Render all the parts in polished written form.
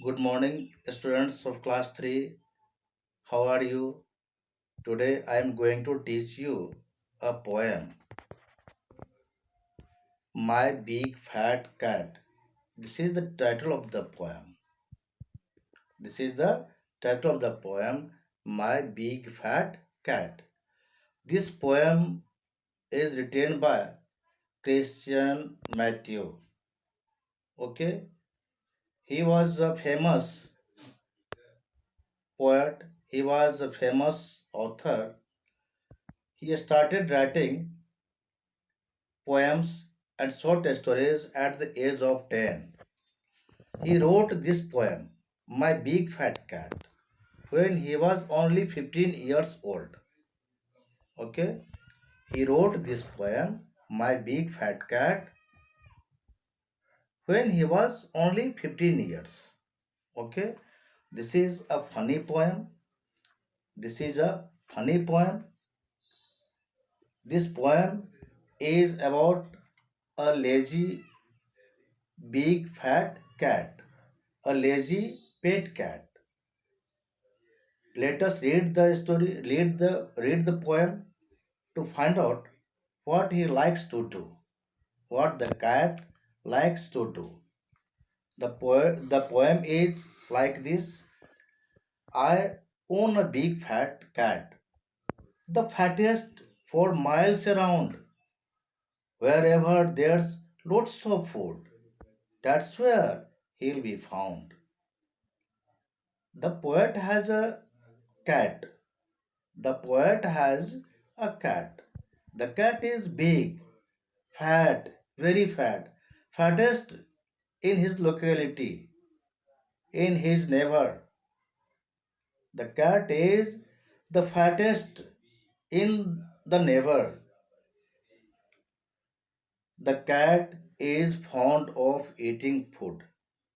Good morning, students of class 3. How are you? Today I am going to teach you a poem, My Big Fat Cat. This is the title of the poem. This is the title of the poem, My Big Fat Cat. This poem is written by Christian Matthew. Okay, he was a famous poet, he was a famous author. He started writing poems and short stories at the age of 10. He wrote this poem, My Big Fat Cat, when he was only 15 years old. Okay? He wrote this poem, My Big Fat Cat, when he was only 15 years. Okay? This is a funny poem. This is a funny poem. This poem is about a lazy big fat cat, a lazy pet cat. Let us read the story, read the poem to find out what he likes to do, what the cat likes to do. The poem is like this. I own a big fat cat, the fattest for miles around. Wherever there's lots of food, that's where he'll be found. The poet has a cat. The poet has a cat. The cat is big, fat, very fat, fattest in his locality, in his neighbor. The cat is the fattest in the neighbor. The cat is fond of eating food.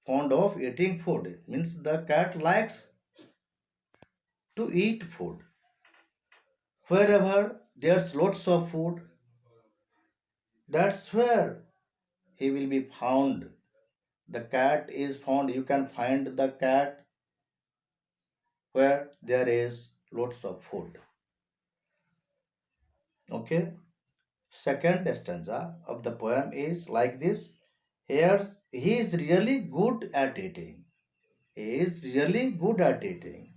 Fond of eating food means the cat likes to eat food. Wherever there's lots of food, that's where he will be found. The cat is found, you can find the cat where there is lots of food. Okay. Second stanza of the poem is like this. Here he is really good at eating. He is really good at eating.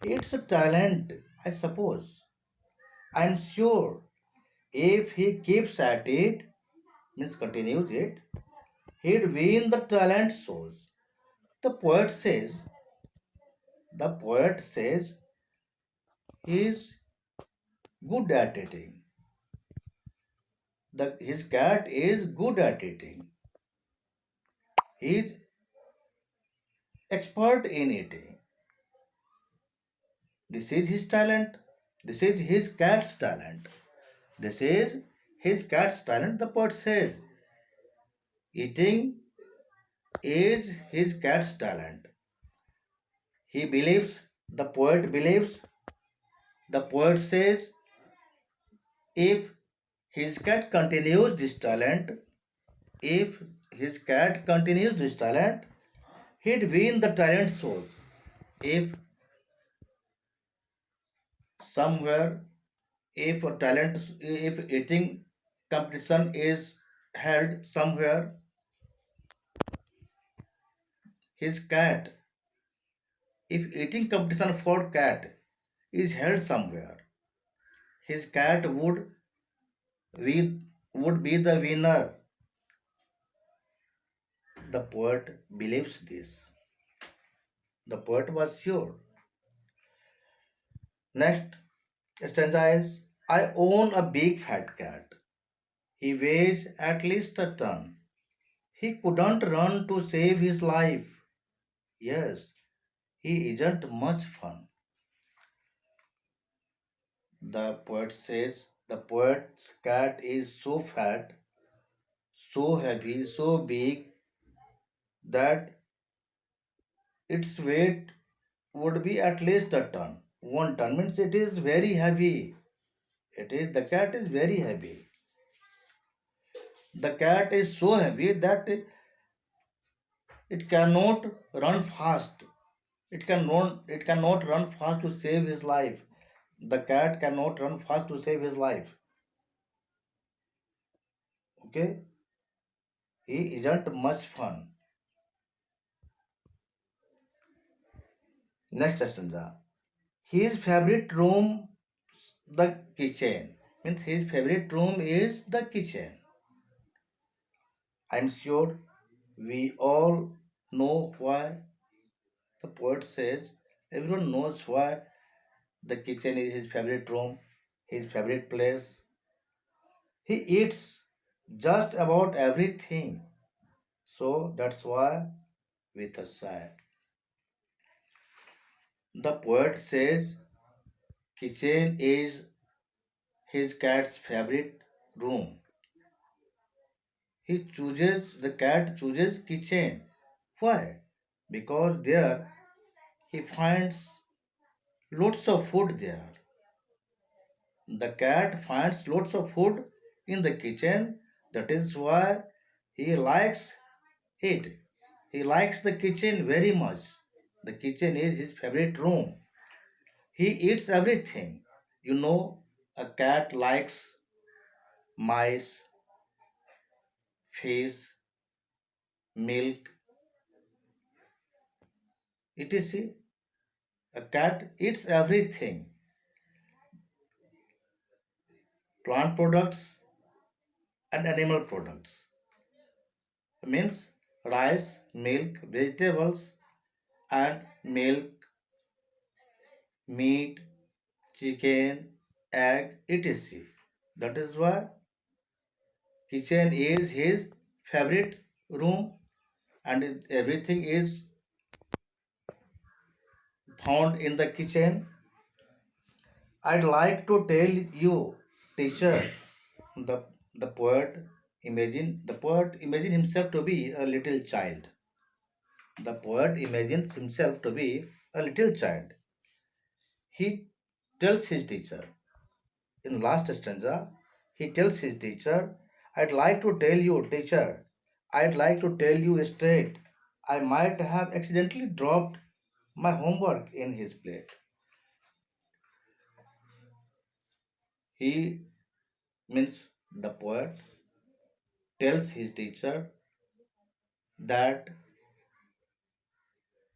It's a talent, I suppose. I'm sure if he keeps at it, means continues it, he'd win the talent shows. The poet says, the poet says he is good at eating. His cat is good at eating. He is expert in eating. This is his talent. This is his cat's talent. This is his cat's talent. The poet says eating is his cat's talent. He believes, the poet believes, the poet says if his cat continues this talent, if his cat continues this talent, he'd win the talent show. If somewhere, if a talent, if eating competition is held somewhere, his cat, if eating competition for cat is held somewhere, his cat would be the winner. The poet believes this. The poet was sure. Next stanza is I own a big fat cat. He weighs at least a ton. He couldn't run to save his life. Yes, he isn't much fun. The poet says the poet's cat is so fat, so heavy, so big that its weight would be at least a ton. 1 ton means it is very heavy. The cat is very heavy. The cat is so heavy that It cannot run fast. It cannot run fast to save his life. The cat cannot run fast to save his life. Okay? He isn't much fun. Next stanza. His favorite room, the kitchen. Means his favorite room is the kitchen. I'm sure we all know why. The poet says everyone knows why the kitchen is his favorite room, his favorite place. He eats just about everything. So that's why with a sigh. The poet says kitchen is his cat's favorite room. The cat chooses kitchen. Why? Because there he finds lots of food there. The cat finds lots of food in the kitchen. That is why he likes it. He likes the kitchen very much. The kitchen is his favorite room. He eats everything. You know, a cat likes mice, fish, milk, etc. A cat eats everything. Plant products and animal products. Means rice, milk, vegetables and milk, meat, chicken, egg, etc. That is why kitchen is his favorite room and everything is found in the kitchen. I'd like to tell you, teacher, the the poet imagine himself to be a little child. The poet imagines himself to be a little child. He tells his teacher, in last stanza, he tells his teacher, I'd like to tell you, teacher, I'd like to tell you straight. I might have accidentally dropped my homework in his plate. He means the poet tells his teacher that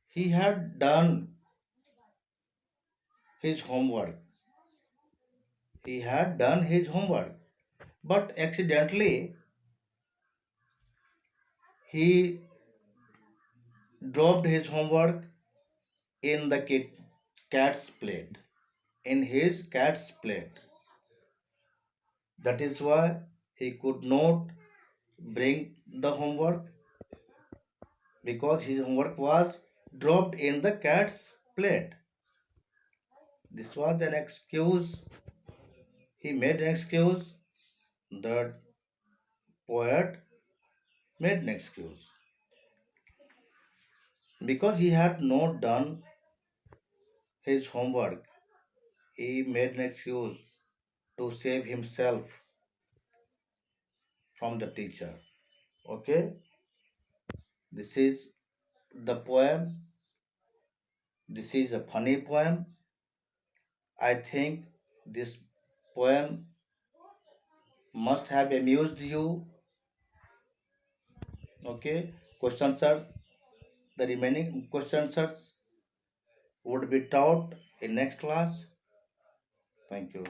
he had done his homework. He had done his homework, but accidentally he dropped his homework in the cat's plate, in his cat's plate. That is why he could not bring the homework because his homework was dropped in the cat's plate. This was an excuse. He made an excuse. The poet made an excuse because he had not done his homework. He made an excuse to save himself from the teacher. Okay, this is the poem. This is a funny poem. I think this poem must have amused you. Okay, questions are the remaining questions would be taught in next class. Thank you.